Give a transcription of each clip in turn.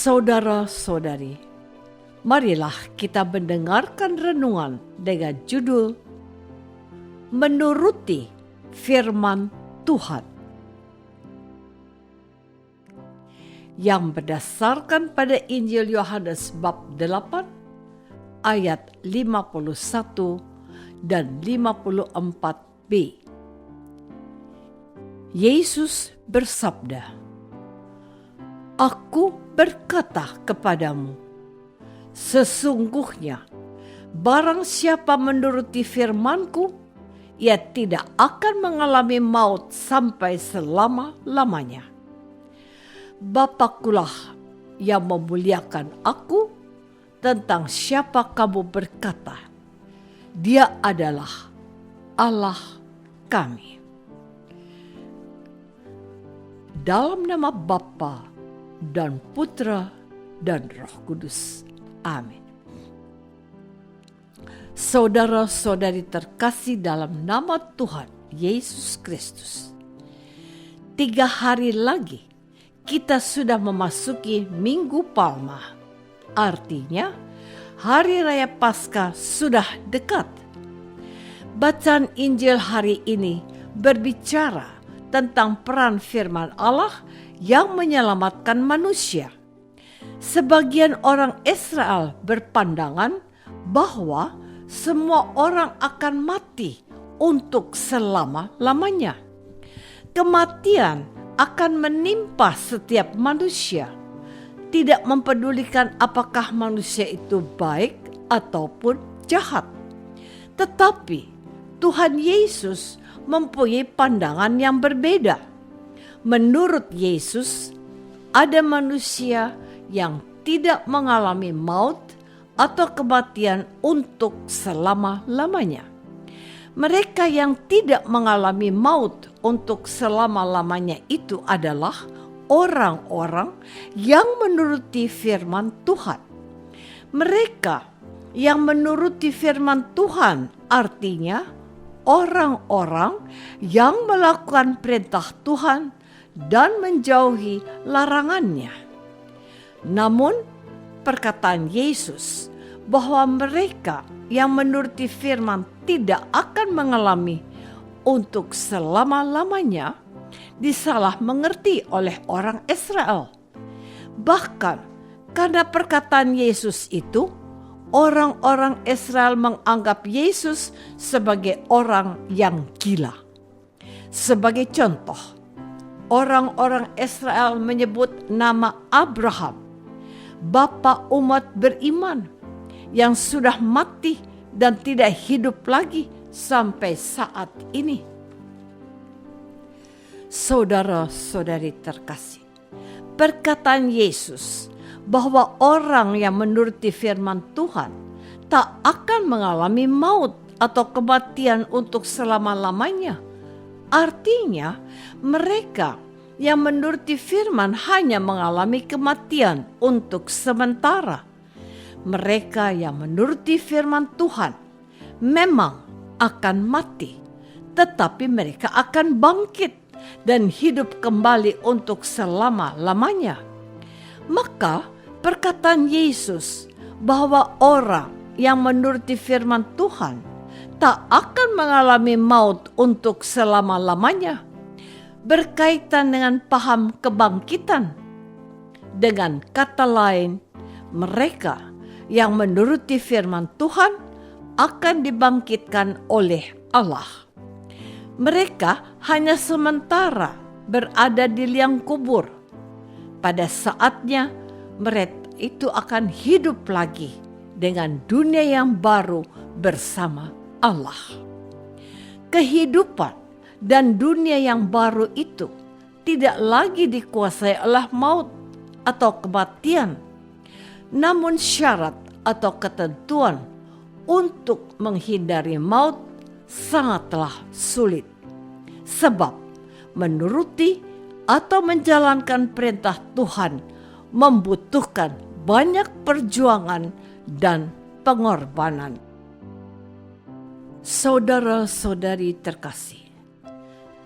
Saudara-saudari, marilah kita mendengarkan renungan dengan judul Menuruti Firman Tuhan, yang berdasarkan pada Injil Yohanes bab 8 ayat 51 dan 54b. Yesus bersabda, "Aku berkata kepadamu, sesungguhnya barang siapa menuruti firman-Ku, ia tidak akan mengalami maut sampai selama-lamanya. Bapa-Kulah yang memuliakan Aku. Tentang siapa kamu berkata, Dia adalah Allah kami." Dalam nama Bapa dan Putra dan Roh Kudus. Amin. Saudara-saudari terkasih dalam nama Tuhan Yesus Kristus, 3 hari lagi kita sudah memasuki Minggu Palma. Artinya, Hari Raya Paskah sudah dekat. Bacaan Injil hari ini berbicara tentang peran firman Allah yang menyelamatkan manusia. Sebagian orang Israel berpandangan bahwa semua orang akan mati untuk selama-lamanya. Kematian akan menimpa setiap manusia, tidak mempedulikan apakah manusia itu baik ataupun jahat. Tetapi Tuhan Yesus mempunyai pandangan yang berbeda. Menurut Yesus, ada manusia yang tidak mengalami maut atau kematian untuk selama-lamanya. Mereka yang tidak mengalami maut untuk selama-lamanya itu adalah orang-orang yang menuruti firman Tuhan. Mereka yang menuruti firman Tuhan artinya orang-orang yang melakukan perintah Tuhan dan menjauhi larangannya. Namun, perkataan Yesus bahwa mereka yang menuruti firman tidak akan mengalami untuk selama-lamanya disalah mengerti oleh orang Israel. Bahkan karena perkataan Yesus itu, orang-orang Israel menganggap Yesus sebagai orang yang gila. Sebagai contoh, orang-orang Israel menyebut nama Abraham, bapa umat beriman, yang sudah mati dan tidak hidup lagi sampai saat ini. Saudara-saudari terkasih, perkataan Yesus bahwa orang yang menuruti firman Tuhan tak akan mengalami maut atau kematian untuk selama-lamanya. Artinya, mereka yang menuruti firman hanya mengalami kematian untuk sementara. Mereka yang menuruti firman Tuhan memang akan mati, tetapi mereka akan bangkit dan hidup kembali untuk selama-lamanya. Maka perkataan Yesus bahwa orang yang menuruti firman Tuhan tak akan mengalami maut untuk selama-lamanya berkaitan dengan paham kebangkitan. Dengan kata lain, mereka yang menuruti firman Tuhan akan dibangkitkan oleh Allah. Mereka hanya sementara berada di liang kubur. Pada saatnya mereka itu akan hidup lagi dengan dunia yang baru bersama Allah. Kehidupan dan dunia yang baru itu tidak lagi dikuasai oleh maut atau kematian. Namun syarat atau ketentuan untuk menghindari maut sangatlah sulit. Sebab menuruti atau menjalankan perintah Tuhan membutuhkan banyak perjuangan dan pengorbanan. Saudara-saudari terkasih,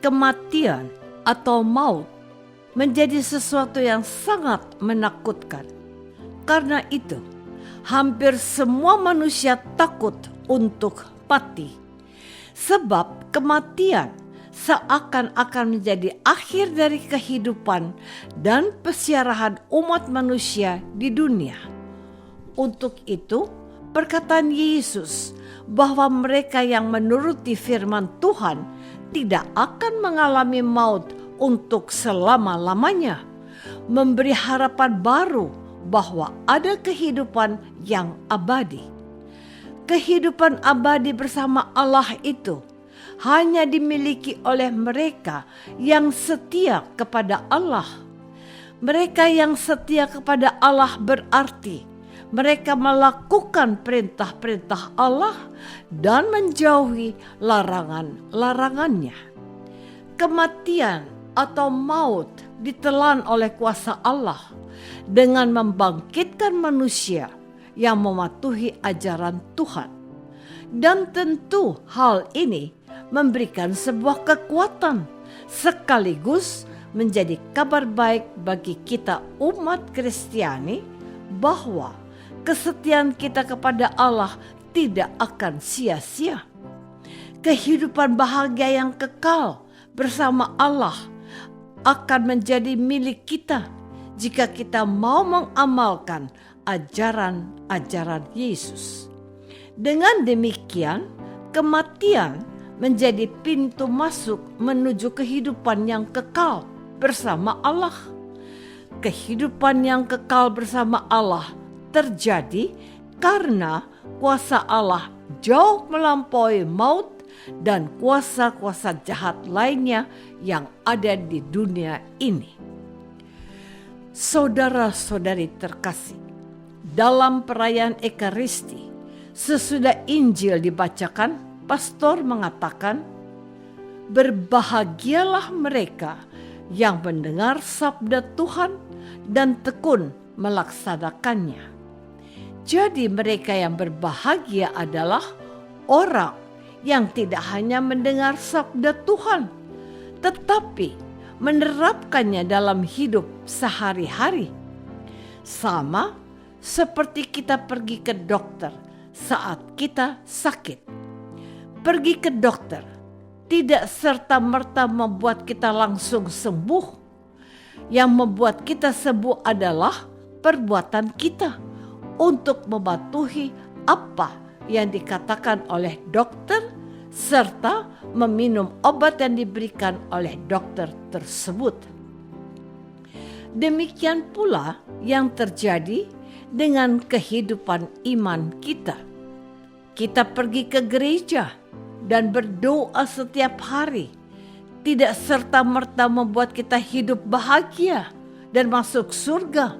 kematian atau maut menjadi sesuatu yang sangat menakutkan Karena itu, hampir semua manusia takut untuk mati. Sebab kematian seakan-akan menjadi akhir dari kehidupan dan pesiarahan umat manusia di dunia. Untuk itu, perkataan Yesus bahwa mereka yang menuruti firman Tuhan tidak akan mengalami maut untuk selama-lamanya, memberi harapan baru bahwa ada kehidupan yang abadi. Kehidupan abadi bersama Allah itu hanya dimiliki oleh mereka yang setia kepada Allah. Mereka yang setia kepada Allah berarti mereka melakukan perintah-perintah Allah dan menjauhi larangan-larangannya. Kematian atau maut ditelan oleh kuasa Allah dengan membangkitkan manusia yang mematuhi ajaran Tuhan. Dan tentu hal ini memberikan sebuah kekuatan sekaligus menjadi kabar baik bagi kita umat Kristiani bahwa kesetiaan kita kepada Allah tidak akan sia-sia. Kehidupan bahagia yang kekal bersama Allah akan menjadi milik kita jika kita mau mengamalkan ajaran-ajaran Yesus. Dengan demikian, kematian menjadi pintu masuk menuju kehidupan yang kekal bersama Allah. Kehidupan yang kekal bersama Allah terjadi karena kuasa Allah jauh melampaui maut dan kuasa-kuasa jahat lainnya yang ada di dunia ini. Saudara-saudari terkasih, dalam perayaan Ekaristi, sesudah Injil dibacakan, pastor mengatakan, "Berbahagialah mereka yang mendengar sabda Tuhan dan tekun melaksanakannya." Jadi mereka yang berbahagia adalah orang yang tidak hanya mendengar sabda Tuhan, tetapi menerapkannya dalam hidup sehari-hari. Sama seperti kita pergi ke dokter saat kita sakit. Pergi ke dokter tidak serta-merta membuat kita langsung sembuh. Yang membuat kita sembuh adalah perbuatan kita untuk mematuhi apa yang dikatakan oleh dokter serta meminum obat yang diberikan oleh dokter tersebut. Demikian pula yang terjadi dengan kehidupan iman kita. Kita pergi ke gereja dan berdoa setiap hari tidak serta-merta membuat kita hidup bahagia dan masuk surga.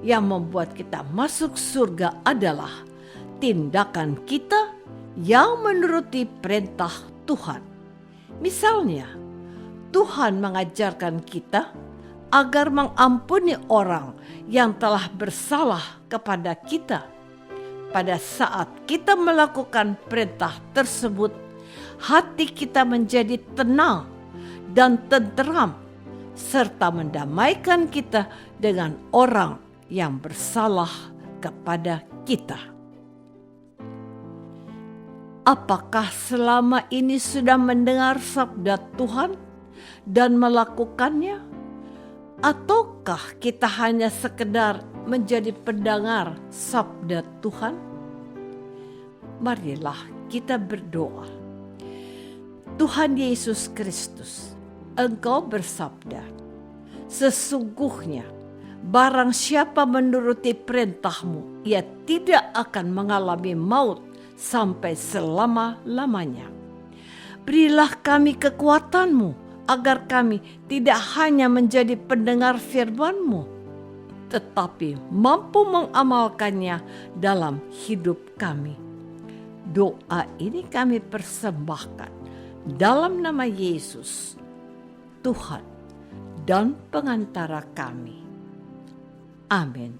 Yang membuat kita masuk surga adalah tindakan kita yang menuruti perintah Tuhan. Misalnya, Tuhan mengajarkan kita agar mengampuni orang yang telah bersalah kepada kita. Pada saat kita melakukan perintah tersebut, hati kita menjadi tenang dan tenteram, serta mendamaikan kita dengan orang yang bersalah kepada kita. Apakah selama ini sudah mendengar sabda Tuhan dan melakukannya? Ataukah kita hanya sekedar menjadi pendengar sabda Tuhan? Marilah kita berdoa. Tuhan Yesus Kristus, Engkau bersabda, "Sesungguhnya barang siapa menuruti perintah-Mu, ia tidak akan mengalami maut sampai selama-lamanya." Berilah kami kekuatan-Mu agar kami tidak hanya menjadi pendengar firman-Mu, tetapi mampu mengamalkannya dalam hidup kami. Doa ini kami persembahkan dalam nama Yesus, Tuhan dan pengantara kami. Amin.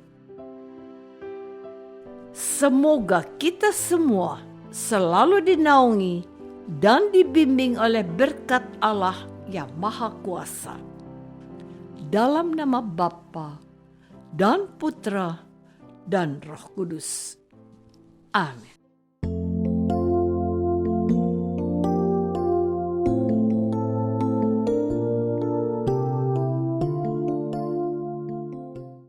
Semoga kita semua selalu dinaungi dan dibimbing oleh berkat Allah yang Maha Kuasa. Dalam nama Bapa dan Putra dan Roh Kudus. Amin.